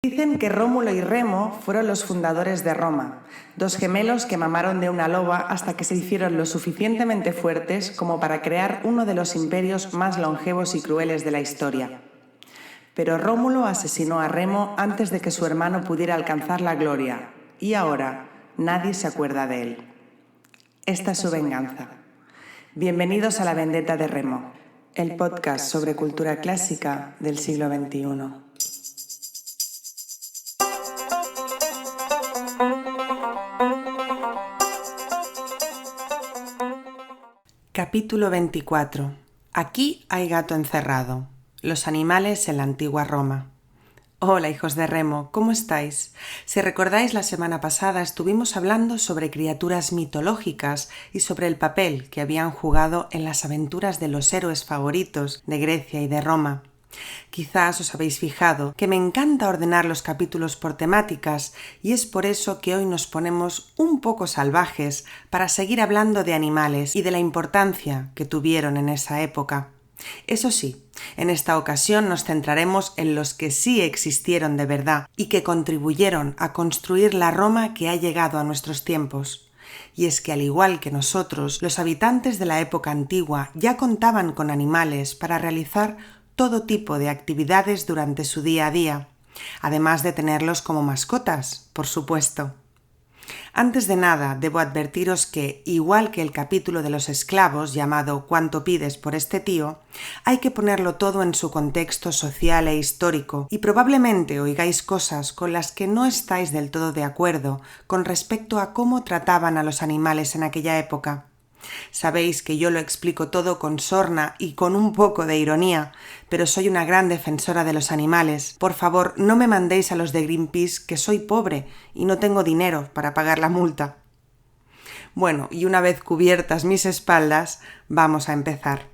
Dicen que Rómulo y Remo fueron los fundadores de Roma, dos gemelos que mamaron de una loba hasta que se hicieron lo suficientemente fuertes como para crear uno de los imperios más longevos y crueles de la historia. Pero Rómulo asesinó a Remo antes de que su hermano pudiera alcanzar la gloria, y ahora nadie se acuerda de él. Esta es su venganza. Bienvenidos a La Vendetta de Remo, el podcast sobre cultura clásica del siglo XXI. Capítulo 24. Aquí hay gato encerrado. Los animales en la antigua Roma. Hola, hijos de Remo, ¿cómo estáis? Si recordáis, la semana pasada estuvimos hablando sobre criaturas mitológicas y sobre el papel que habían jugado en las aventuras de los héroes favoritos de Grecia y de Roma. Quizás os habéis fijado que me encanta ordenar los capítulos por temáticas y es por eso que hoy nos ponemos un poco salvajes para seguir hablando de animales y de la importancia que tuvieron en esa época. Eso sí, en esta ocasión nos centraremos en los que sí existieron de verdad y que contribuyeron a construir la Roma que ha llegado a nuestros tiempos. Y es que al igual que nosotros, los habitantes de la época antigua ya contaban con animales para realizar todo tipo de actividades durante su día a día, además de tenerlos como mascotas, por supuesto. Antes de nada, debo advertiros que, igual que el capítulo de los esclavos llamado ¿Cuánto pides por este tío?, hay que ponerlo todo en su contexto social e histórico y probablemente oigáis cosas con las que no estáis del todo de acuerdo con respecto a cómo trataban a los animales en aquella época. Sabéis que yo lo explico todo con sorna y con un poco de ironía, pero soy una gran defensora de los animales. Por favor, no me mandéis a los de Greenpeace, que soy pobre y no tengo dinero para pagar la multa. Bueno, y una vez cubiertas mis espaldas, vamos a empezar.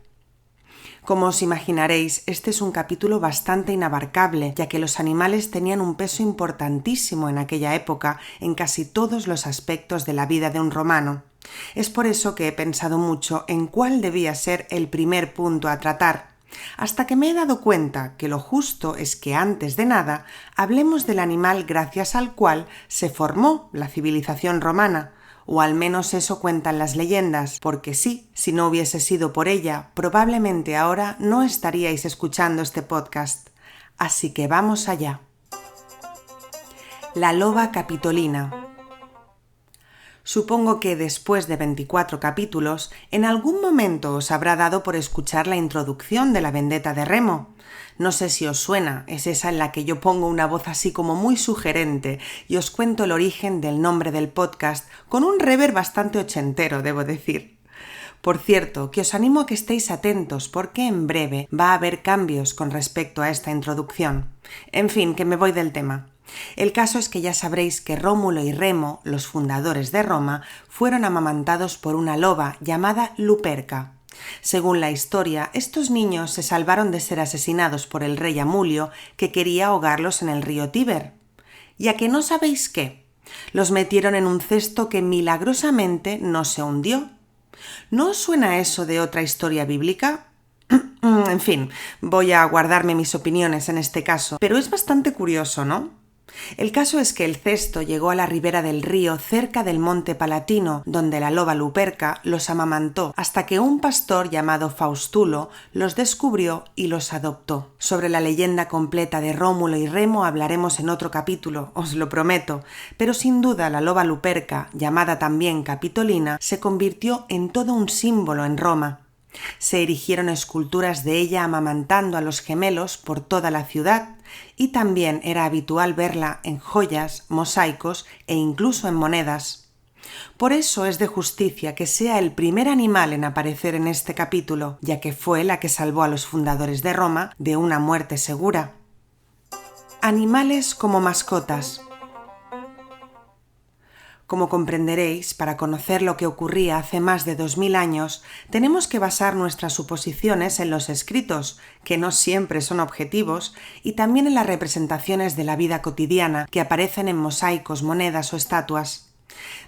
Como os imaginaréis, este es un capítulo bastante inabarcable, ya que los animales tenían un peso importantísimo en aquella época en casi todos los aspectos de la vida de un romano. Es por eso que he pensado mucho en cuál debía ser el primer punto a tratar, hasta que me he dado cuenta que lo justo es que antes de nada hablemos del animal gracias al cual se formó la civilización romana, o al menos eso cuentan las leyendas, porque sí, si no hubiese sido por ella, probablemente ahora no estaríais escuchando este podcast. Así que vamos allá. La loba capitolina. Supongo que después de 24 capítulos, en algún momento os habrá dado por escuchar la introducción de La Vendetta de Remo. No sé si os suena, es esa en la que yo pongo una voz así como muy sugerente y os cuento el origen del nombre del podcast con un reverb bastante ochentero, debo decir. Por cierto, que os animo a que estéis atentos porque en breve va a haber cambios con respecto a esta introducción. En fin, que me voy del tema. El caso es que ya sabréis que Rómulo y Remo, los fundadores de Roma, fueron amamantados por una loba llamada Luperca. Según la historia, estos niños se salvaron de ser asesinados por el rey Amulio, que quería ahogarlos en el río Tíber. ¿Y a que no sabéis qué? Los metieron en un cesto que milagrosamente no se hundió. ¿No os suena eso de otra historia bíblica? En fin, voy a guardarme mis opiniones en este caso, pero es bastante curioso, ¿no? El caso es que el cesto llegó a la ribera del río cerca del monte Palatino, donde la loba Luperca los amamantó, hasta que un pastor llamado Faustulo los descubrió y los adoptó. Sobre la leyenda completa de Rómulo y Remo hablaremos en otro capítulo, os lo prometo, pero sin duda la loba Luperca, llamada también Capitolina, se convirtió en todo un símbolo en Roma. Se erigieron esculturas de ella amamantando a los gemelos por toda la ciudad y también era habitual verla en joyas, mosaicos e incluso en monedas. Por eso es de justicia que sea el primer animal en aparecer en este capítulo, ya que fue la que salvó a los fundadores de Roma de una muerte segura. Animales como mascotas. Como comprenderéis, para conocer lo que ocurría hace más de 2000 años, tenemos que basar nuestras suposiciones en los escritos, que no siempre son objetivos, y también en las representaciones de la vida cotidiana que aparecen en mosaicos, monedas o estatuas.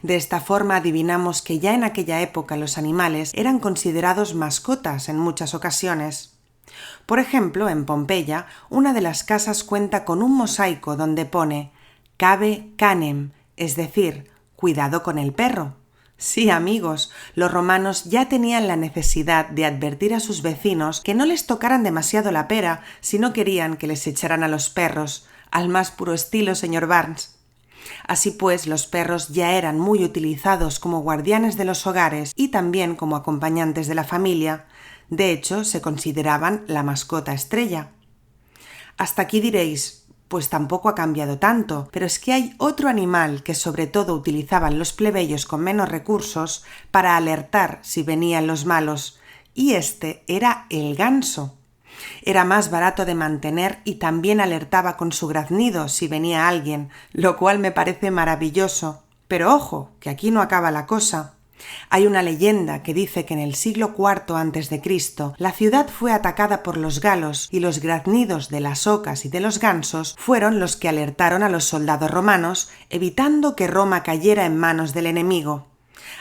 De esta forma adivinamos que ya en aquella época los animales eran considerados mascotas en muchas ocasiones. Por ejemplo, en Pompeya, una de las casas cuenta con un mosaico donde pone «Cave canem», es decir, «cuidado con el perro». Sí, amigos, los romanos ya tenían la necesidad de advertir a sus vecinos que no les tocaran demasiado la pera si no querían que les echaran a los perros, al más puro estilo, señor Barnes. Así pues, los perros ya eran muy utilizados como guardianes de los hogares y también como acompañantes de la familia. De hecho, se consideraban la mascota estrella. Hasta aquí diréis, pues tampoco ha cambiado tanto, pero es que hay otro animal que sobre todo utilizaban los plebeyos con menos recursos para alertar si venían los malos, y este era el ganso. Era más barato de mantener y también alertaba con su graznido si venía alguien, lo cual me parece maravilloso. Pero ojo, que aquí no acaba la cosa. Hay una leyenda que dice que en el siglo IV a.C. la ciudad fue atacada por los galos y los graznidos de las ocas y de los gansos fueron los que alertaron a los soldados romanos, evitando que Roma cayera en manos del enemigo.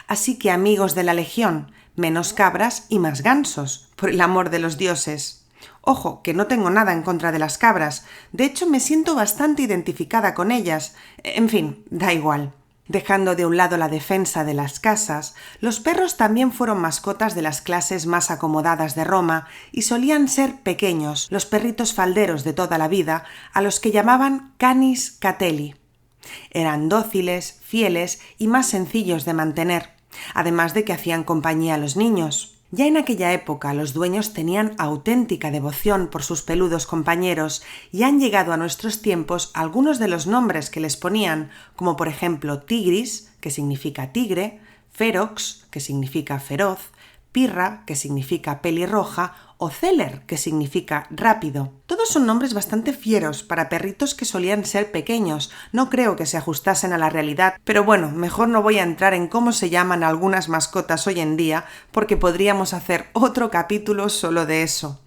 Así que, amigos de la legión, menos cabras y más gansos, por el amor de los dioses. Ojo, que no tengo nada en contra de las cabras, de hecho me siento bastante identificada con ellas. En fin, da igual. Dejando de un lado la defensa de las casas, los perros también fueron mascotas de las clases más acomodadas de Roma y solían ser pequeños, los perritos falderos de toda la vida, a los que llamaban canis catelli. Eran dóciles, fieles y más sencillos de mantener, además de que hacían compañía a los niños. Ya en aquella época los dueños tenían auténtica devoción por sus peludos compañeros y han llegado a nuestros tiempos algunos de los nombres que les ponían, como por ejemplo tigris, que significa tigre, ferox, que significa feroz, pirra, que significa pelirroja, o celer, que significa rápido. Todos son nombres bastante fieros para perritos que solían ser pequeños. No creo que se ajustasen a la realidad, pero bueno, mejor no voy a entrar en cómo se llaman algunas mascotas hoy en día, porque podríamos hacer otro capítulo solo de eso.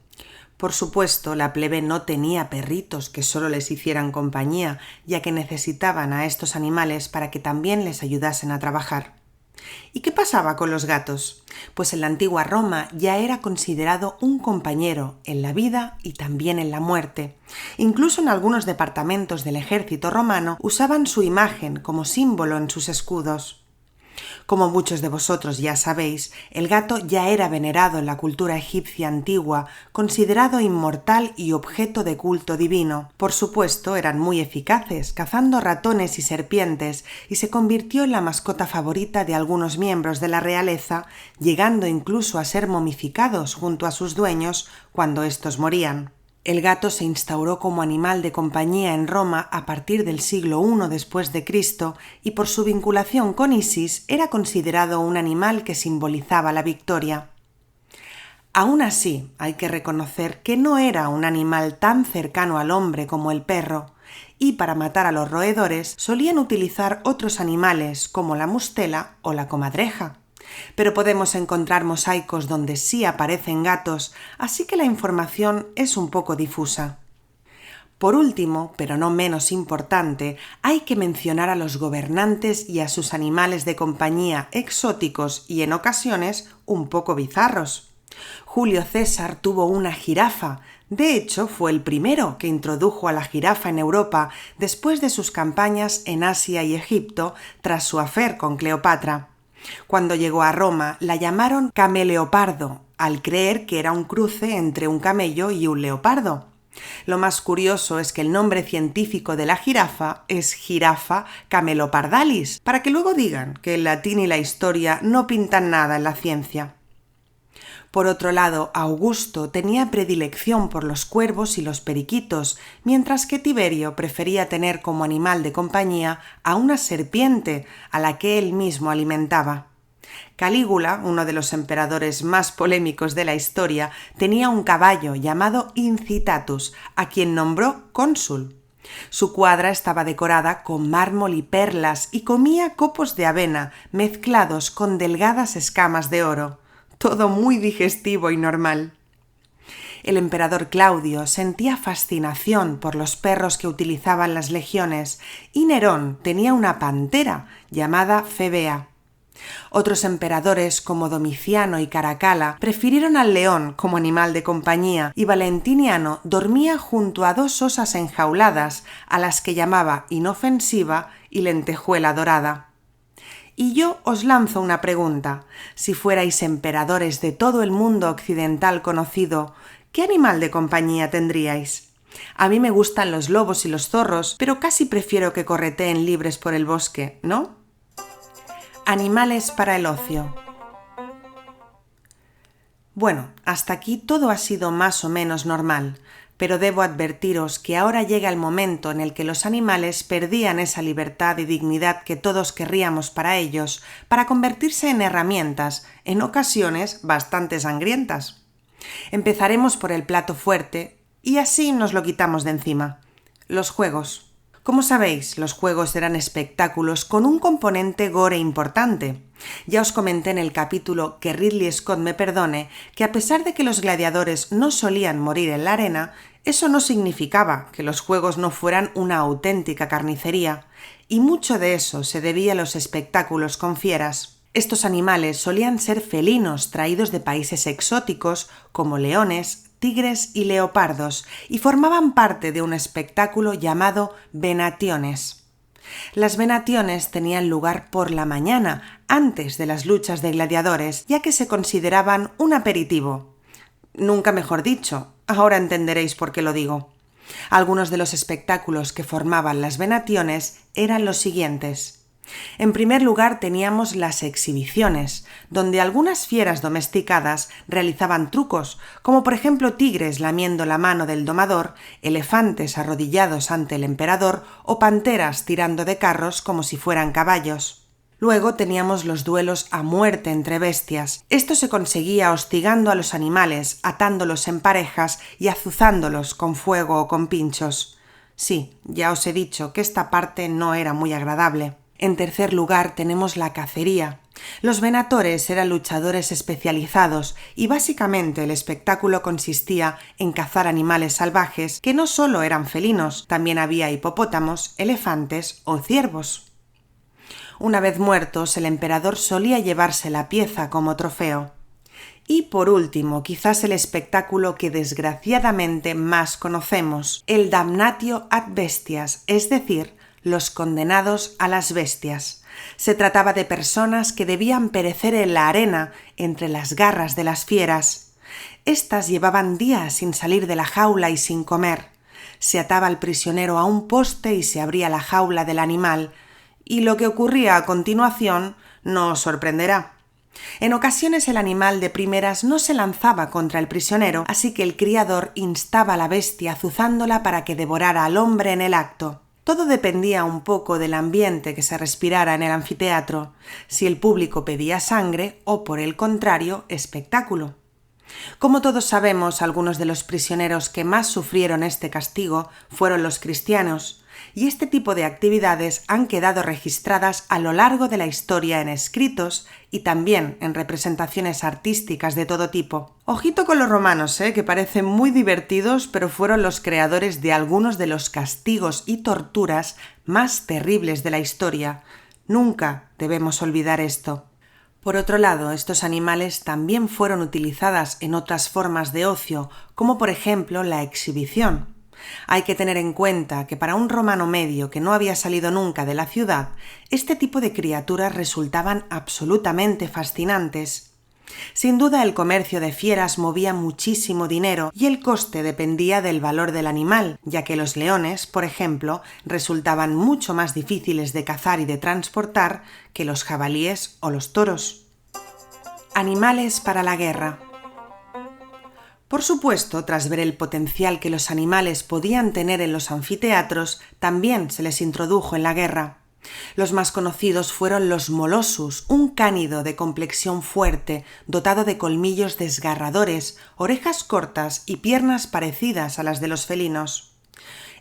Por supuesto, la plebe no tenía perritos que solo les hicieran compañía, ya que necesitaban a estos animales para que también les ayudasen a trabajar. ¿Y qué pasaba con los gatos? Pues en la antigua Roma ya era considerado un compañero en la vida y también en la muerte. Incluso en algunos departamentos del ejército romano usaban su imagen como símbolo en sus escudos. Como muchos de vosotros ya sabéis, el gato ya era venerado en la cultura egipcia antigua, considerado inmortal y objeto de culto divino. Por supuesto, eran muy eficaces, cazando ratones y serpientes, y se convirtió en la mascota favorita de algunos miembros de la realeza, llegando incluso a ser momificados junto a sus dueños cuando éstos morían. El gato se instauró como animal de compañía en Roma a partir del siglo I después de Cristo y por su vinculación con Isis era considerado un animal que simbolizaba la victoria. Aún así, hay que reconocer que no era un animal tan cercano al hombre como el perro, y para matar a los roedores solían utilizar otros animales como la mustela o la comadreja. Pero podemos encontrar mosaicos donde sí aparecen gatos, así que la información es un poco difusa. Por último, pero no menos importante, hay que mencionar a los gobernantes y a sus animales de compañía exóticos y en ocasiones un poco bizarros. Julio César tuvo una jirafa. De hecho, fue el primero que introdujo a la jirafa en Europa después de sus campañas en Asia y Egipto tras su affair con Cleopatra. Cuando llegó a Roma la llamaron cameleopardo, al creer que era un cruce entre un camello y un leopardo. Lo más curioso es que el nombre científico de la jirafa es Jirafa camelopardalis, para que luego digan que el latín y la historia no pintan nada en la ciencia. Por otro lado, Augusto tenía predilección por los cuervos y los periquitos, mientras que Tiberio prefería tener como animal de compañía a una serpiente a la que él mismo alimentaba. Calígula, uno de los emperadores más polémicos de la historia, tenía un caballo llamado Incitatus, a quien nombró cónsul. Su cuadra estaba decorada con mármol y perlas y comía copos de avena mezclados con delgadas escamas de oro. Todo muy digestivo y normal. El emperador Claudio sentía fascinación por los perros que utilizaban las legiones y Nerón tenía una pantera llamada Febea. Otros emperadores como Domiciano y Caracalla prefirieron al león como animal de compañía y Valentiniano dormía junto a 2 osas enjauladas a las que llamaba Inofensiva y Lentejuela Dorada. Y yo os lanzo una pregunta. Si fuerais emperadores de todo el mundo occidental conocido, ¿qué animal de compañía tendríais? A mí me gustan los lobos y los zorros, pero casi prefiero que correteen libres por el bosque, ¿no? Animales para el ocio. Bueno, hasta aquí todo ha sido más o menos normal, pero debo advertiros que ahora llega el momento en el que los animales perdían esa libertad y dignidad que todos querríamos para ellos, para convertirse en herramientas, en ocasiones bastante sangrientas. Empezaremos por el plato fuerte y así nos lo quitamos de encima. Los juegos. Como sabéis, los juegos eran espectáculos con un componente gore importante. Ya os comenté en el capítulo Que Ridley Scott me perdone que a pesar de que los gladiadores no solían morir en la arena, eso no significaba que los juegos no fueran una auténtica carnicería, y mucho de eso se debía a los espectáculos con fieras. Estos animales solían ser felinos traídos de países exóticos como leones, tigres y leopardos, y formaban parte de un espectáculo llamado venationes. Las venationes tenían lugar por la mañana, antes de las luchas de gladiadores, ya que se consideraban un aperitivo. Nunca mejor dicho, ahora entenderéis por qué lo digo. Algunos de los espectáculos que formaban las venationes eran los siguientes. En primer lugar teníamos las exhibiciones, donde algunas fieras domesticadas realizaban trucos, como por ejemplo tigres lamiendo la mano del domador, elefantes arrodillados ante el emperador o panteras tirando de carros como si fueran caballos. Luego teníamos los duelos a muerte entre bestias. Esto se conseguía hostigando a los animales, atándolos en parejas y azuzándolos con fuego o con pinchos. Sí, ya os he dicho que esta parte no era muy agradable. En tercer lugar tenemos la cacería. Los venatores eran luchadores especializados y básicamente el espectáculo consistía en cazar animales salvajes que no solo eran felinos, también había hipopótamos, elefantes o ciervos. Una vez muertos, el emperador solía llevarse la pieza como trofeo. Y por último, quizás el espectáculo que desgraciadamente más conocemos, el damnatio ad bestias, es decir, los condenados a las bestias. Se trataba de personas que debían perecer en la arena entre las garras de las fieras. Estas llevaban días sin salir de la jaula y sin comer. Se ataba al prisionero a un poste y se abría la jaula del animal, y lo que ocurría a continuación no os sorprenderá. En ocasiones el animal de primeras no se lanzaba contra el prisionero, así que el criador instaba a la bestia azuzándola para que devorara al hombre en el acto. Todo dependía un poco del ambiente que se respirara en el anfiteatro, si el público pedía sangre o, por el contrario, espectáculo. Como todos sabemos, algunos de los prisioneros que más sufrieron este castigo fueron los cristianos, y este tipo de actividades han quedado registradas a lo largo de la historia en escritos y también en representaciones artísticas de todo tipo. Ojito con los romanos, que parecen muy divertidos, pero fueron los creadores de algunos de los castigos y torturas más terribles de la historia. Nunca debemos olvidar esto. Por otro lado, estos animales también fueron utilizadas en otras formas de ocio, como por ejemplo la exhibición. Hay que tener en cuenta que para un romano medio que no había salido nunca de la ciudad, este tipo de criaturas resultaban absolutamente fascinantes. Sin duda el comercio de fieras movía muchísimo dinero y el coste dependía del valor del animal, ya que los leones, por ejemplo, resultaban mucho más difíciles de cazar y de transportar que los jabalíes o los toros. Animales para la guerra. Por supuesto, tras ver el potencial que los animales podían tener en los anfiteatros, también se les introdujo en la guerra. Los más conocidos fueron los molossus, un cánido de complexión fuerte, dotado de colmillos desgarradores, orejas cortas y piernas parecidas a las de los felinos.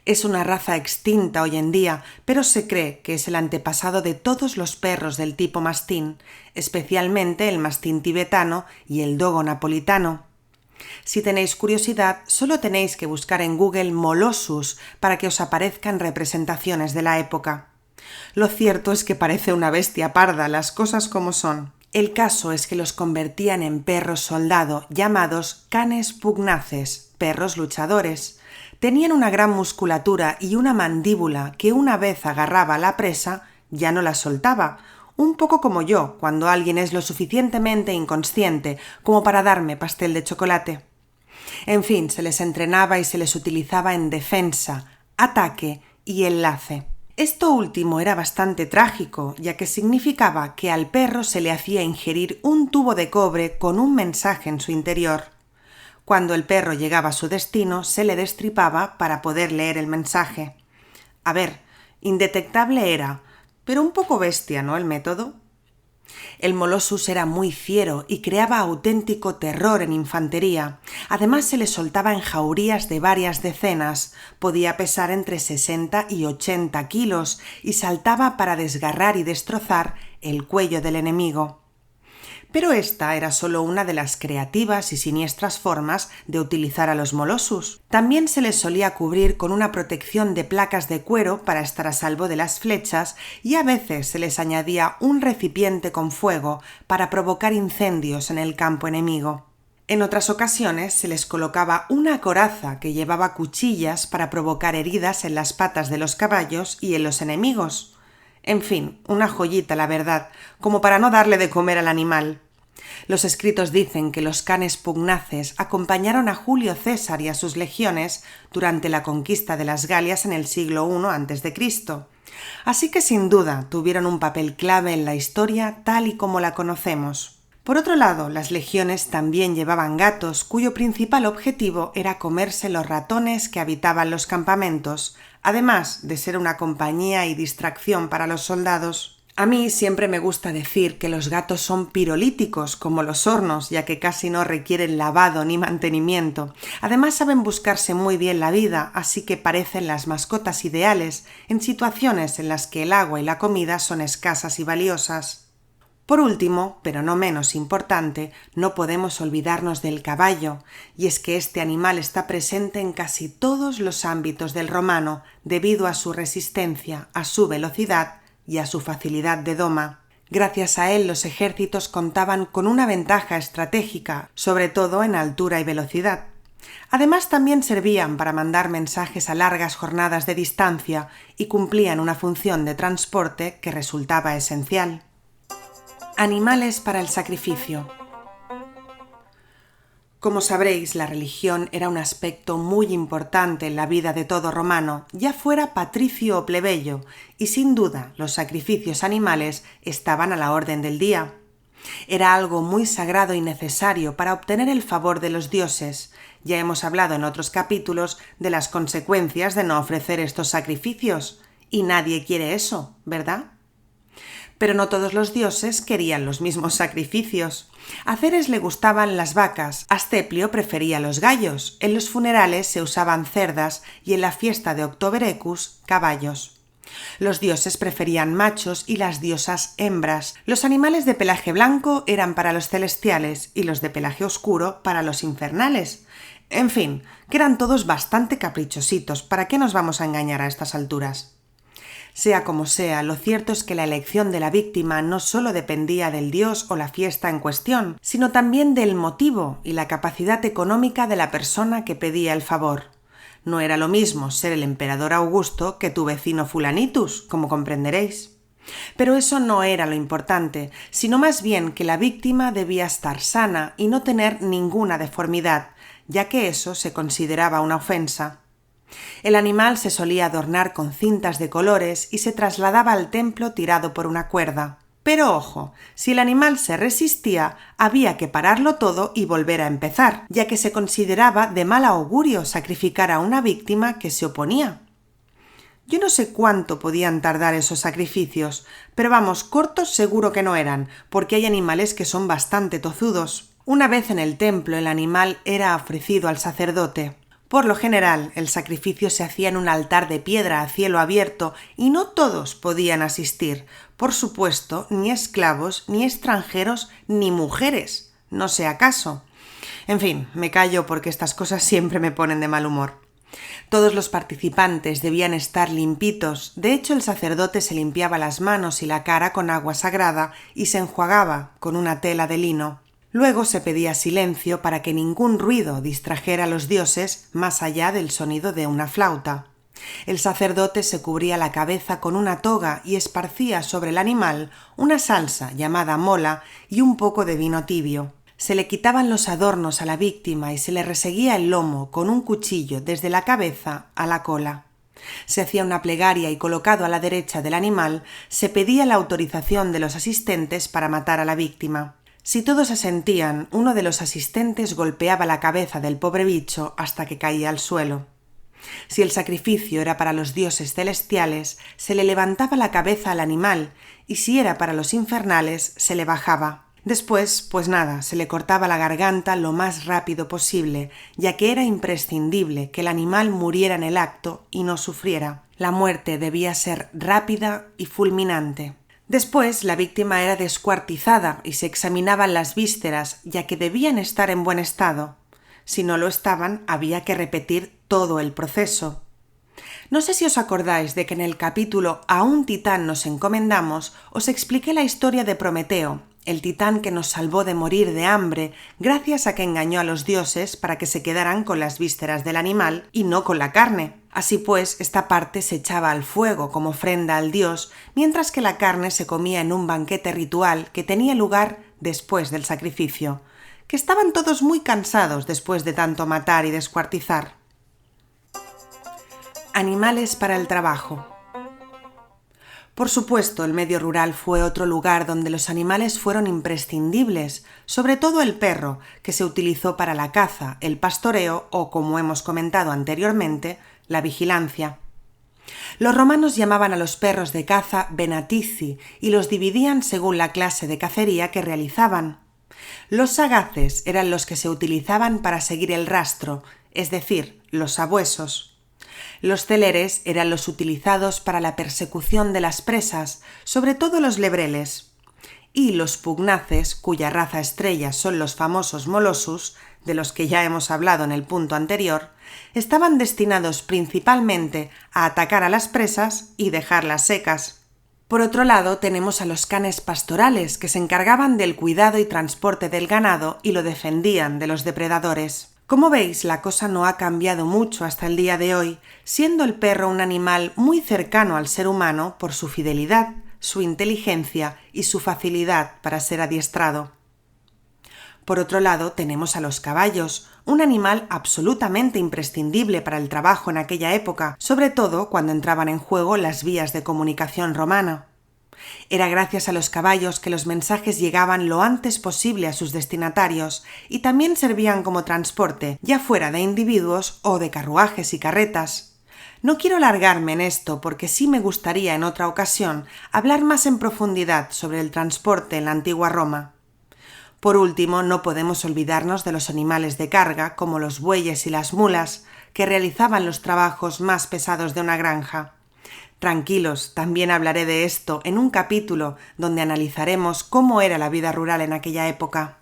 Es una raza extinta hoy en día, pero se cree que es el antepasado de todos los perros del tipo mastín, especialmente el mastín tibetano y el dogo napolitano. Si tenéis curiosidad, solo tenéis que buscar en Google molossus para que os aparezcan representaciones de la época. Lo cierto es que parece una bestia parda, las cosas como son. El caso es que los convertían en perros soldado, llamados canes pugnaces, perros luchadores. Tenían una gran musculatura y una mandíbula que una vez agarraba a la presa, ya no la soltaba, un poco como yo, cuando alguien es lo suficientemente inconsciente como para darme pastel de chocolate. En fin, se les entrenaba y se les utilizaba en defensa, ataque y enlace. Esto último era bastante trágico, ya que significaba que al perro se le hacía ingerir un tubo de cobre con un mensaje en su interior. Cuando el perro llegaba a su destino, se le destripaba para poder leer el mensaje. A ver, indetectable era, pero un poco bestia, ¿no?, el método. El Molossus era muy fiero y creaba auténtico terror en infantería. Además se le soltaba en jaurías de varias decenas, podía pesar entre 60 y 80 kilos y saltaba para desgarrar y destrozar el cuello del enemigo. Pero esta era solo una de las creativas y siniestras formas de utilizar a los Molossus. También se les solía cubrir con una protección de placas de cuero para estar a salvo de las flechas y a veces se les añadía un recipiente con fuego para provocar incendios en el campo enemigo. En otras ocasiones se les colocaba una coraza que llevaba cuchillas para provocar heridas en las patas de los caballos y en los enemigos. En fin, una joyita, la verdad, como para no darle de comer al animal. Los escritos dicen que los canes pugnaces acompañaron a Julio César y a sus legiones durante la conquista de las Galias en el siglo I a.C., así que sin duda tuvieron un papel clave en la historia tal y como la conocemos. Por otro lado, las legiones también llevaban gatos cuyo principal objetivo era comerse los ratones que habitaban los campamentos, además de ser una compañía y distracción para los soldados. A mí siempre me gusta decir que los gatos son pirolíticos como los hornos, ya que casi no requieren lavado ni mantenimiento. Además saben buscarse muy bien la vida, así que parecen las mascotas ideales en situaciones en las que el agua y la comida son escasas y valiosas. Por último, pero no menos importante, no podemos olvidarnos del caballo, y es que este animal está presente en casi todos los ámbitos del romano debido a su resistencia, a su velocidad y a su facilidad de doma. Gracias a él los ejércitos contaban con una ventaja estratégica, sobre todo en altura y velocidad. Además también servían para mandar mensajes a largas jornadas de distancia y cumplían una función de transporte que resultaba esencial. Animales para el sacrificio. Como sabréis, la religión era un aspecto muy importante en la vida de todo romano, ya fuera patricio o plebeyo, y sin duda los sacrificios animales estaban a la orden del día. Era algo muy sagrado y necesario para obtener el favor de los dioses. Ya hemos hablado en otros capítulos de las consecuencias de no ofrecer estos sacrificios, y nadie quiere eso, ¿verdad? Pero no todos los dioses querían los mismos sacrificios. A Ceres le gustaban las vacas, Asclepio prefería los gallos, en los funerales se usaban cerdas y en la fiesta de Octoberecus, caballos. Los dioses preferían machos y las diosas hembras. Los animales de pelaje blanco eran para los celestiales y los de pelaje oscuro para los infernales. En fin, que eran todos bastante caprichositos, ¿para qué nos vamos a engañar a estas alturas? Sea como sea, lo cierto es que la elección de la víctima no solo dependía del dios o la fiesta en cuestión, sino también del motivo y la capacidad económica de la persona que pedía el favor. No era lo mismo ser el emperador Augusto que tu vecino Fulanitus, como comprenderéis. Pero eso no era lo importante, sino más bien que la víctima debía estar sana y no tener ninguna deformidad, ya que eso se consideraba una ofensa. El animal se solía adornar con cintas de colores y se trasladaba al templo tirado por una cuerda. Pero ojo, si el animal se resistía, había que pararlo todo y volver a empezar, ya que se consideraba de mal augurio sacrificar a una víctima que se oponía. Yo no sé cuánto podían tardar esos sacrificios, pero vamos, cortos seguro que no eran, porque hay animales que son bastante tozudos. Una vez en el templo el animal era ofrecido al sacerdote. Por lo general, el sacrificio se hacía en un altar de piedra a cielo abierto y no todos podían asistir. Por supuesto, ni esclavos, ni extranjeros, ni mujeres. No sé acaso. En fin, me callo porque estas cosas siempre me ponen de mal humor. Todos los participantes debían estar limpitos, de hecho el sacerdote se limpiaba las manos y la cara con agua sagrada y se enjuagaba con una tela de lino. Luego se pedía silencio para que ningún ruido distrajera a los dioses más allá del sonido de una flauta. El sacerdote se cubría la cabeza con una toga y esparcía sobre el animal una salsa llamada mola y un poco de vino tibio. Se le quitaban los adornos a la víctima y se le reseguía el lomo con un cuchillo desde la cabeza a la cola. Se hacía una plegaria y colocado a la derecha del animal se pedía la autorización de los asistentes para matar a la víctima. Si todos asentían, uno de los asistentes golpeaba la cabeza del pobre bicho hasta que caía al suelo. Si el sacrificio era para los dioses celestiales, se le levantaba la cabeza al animal, y si era para los infernales, se le bajaba. Después, pues nada, se le cortaba la garganta lo más rápido posible, ya que era imprescindible que el animal muriera en el acto y no sufriera. La muerte debía ser rápida y fulminante. Después, la víctima era descuartizada y se examinaban las vísceras, ya que debían estar en buen estado. Si no lo estaban, había que repetir todo el proceso. No sé si os acordáis de que en el capítulo A un titán nos encomendamos os expliqué la historia de Prometeo, el titán que nos salvó de morir de hambre gracias a que engañó a los dioses para que se quedaran con las vísceras del animal y no con la carne. Así pues, esta parte se echaba al fuego como ofrenda al dios, mientras que la carne se comía en un banquete ritual que tenía lugar después del sacrificio, que estaban todos muy cansados después de tanto matar y descuartizar. Animales para el trabajo. Por supuesto, el medio rural fue otro lugar donde los animales fueron imprescindibles, sobre todo el perro, que se utilizó para la caza, el pastoreo o, como hemos comentado anteriormente, la vigilancia. Los romanos llamaban a los perros de caza venatici y los dividían según la clase de cacería que realizaban. Los sagaces eran los que se utilizaban para seguir el rastro, es decir, los sabuesos. Los celeres eran los utilizados para la persecución de las presas, sobre todo los lebreles. Y los pugnaces, cuya raza estrella son los famosos molossus, de los que ya hemos hablado en el punto anterior, estaban destinados principalmente a atacar a las presas y dejarlas secas. Por otro lado, tenemos a los canes pastorales, que se encargaban del cuidado y transporte del ganado y lo defendían de los depredadores. Como veis, la cosa no ha cambiado mucho hasta el día de hoy, siendo el perro un animal muy cercano al ser humano por su fidelidad, su inteligencia y su facilidad para ser adiestrado. Por otro lado, tenemos a los caballos, un animal absolutamente imprescindible para el trabajo en aquella época, sobre todo cuando entraban en juego las vías de comunicación romana. Era gracias a los caballos que los mensajes llegaban lo antes posible a sus destinatarios y también servían como transporte, ya fuera de individuos o de carruajes y carretas. No quiero alargarme en esto porque sí me gustaría en otra ocasión hablar más en profundidad sobre el transporte en la antigua Roma. Por último, no podemos olvidarnos de los animales de carga, como los bueyes y las mulas, que realizaban los trabajos más pesados de una granja. Tranquilos, también hablaré de esto en un capítulo donde analizaremos cómo era la vida rural en aquella época.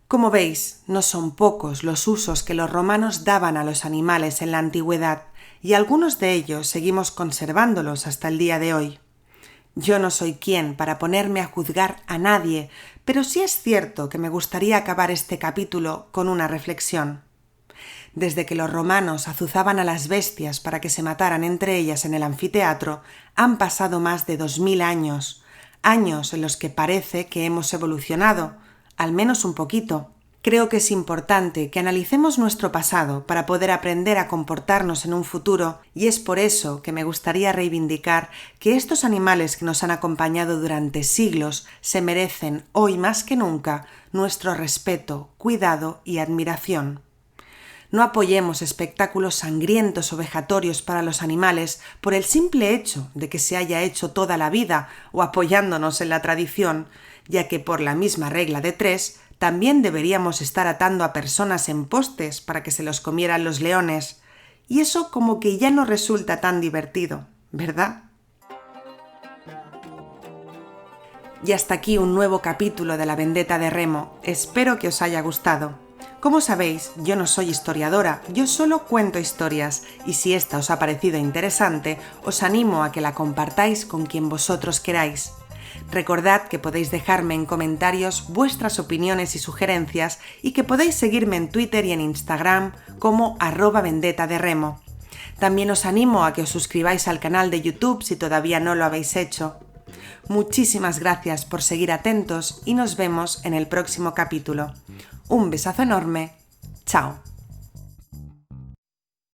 Como veis, no son pocos los usos que los romanos daban a los animales en la antigüedad, y algunos de ellos seguimos conservándolos hasta el día de hoy. Yo no soy quien para ponerme a juzgar a nadie, pero sí es cierto que me gustaría acabar este capítulo con una reflexión. Desde que los romanos azuzaban a las bestias para que se mataran entre ellas en el anfiteatro, han pasado más de 2000 años, años en los que parece que hemos evolucionado, al menos un poquito. Creo que es importante que analicemos nuestro pasado para poder aprender a comportarnos en un futuro, y es por eso que me gustaría reivindicar que estos animales que nos han acompañado durante siglos se merecen, hoy más que nunca, nuestro respeto, cuidado y admiración. No apoyemos espectáculos sangrientos o vejatorios para los animales por el simple hecho de que se haya hecho toda la vida o apoyándonos en la tradición, ya que por la misma regla de 3 también deberíamos estar atando a personas en postes para que se los comieran los leones, y eso como que ya no resulta tan divertido, ¿verdad? Y hasta aquí un nuevo capítulo de La Vendetta de Remo. Espero que os haya gustado. Como sabéis, yo no soy historiadora, yo solo cuento historias, y si esta os ha parecido interesante, os animo a que la compartáis con quien vosotros queráis. Recordad que podéis dejarme en comentarios vuestras opiniones y sugerencias y que podéis seguirme en Twitter y en Instagram como @vendetta_de_remo. También os animo a que os suscribáis al canal de YouTube si todavía no lo habéis hecho. Muchísimas gracias por seguir atentos y nos vemos en el próximo capítulo. Un besazo enorme. Chao.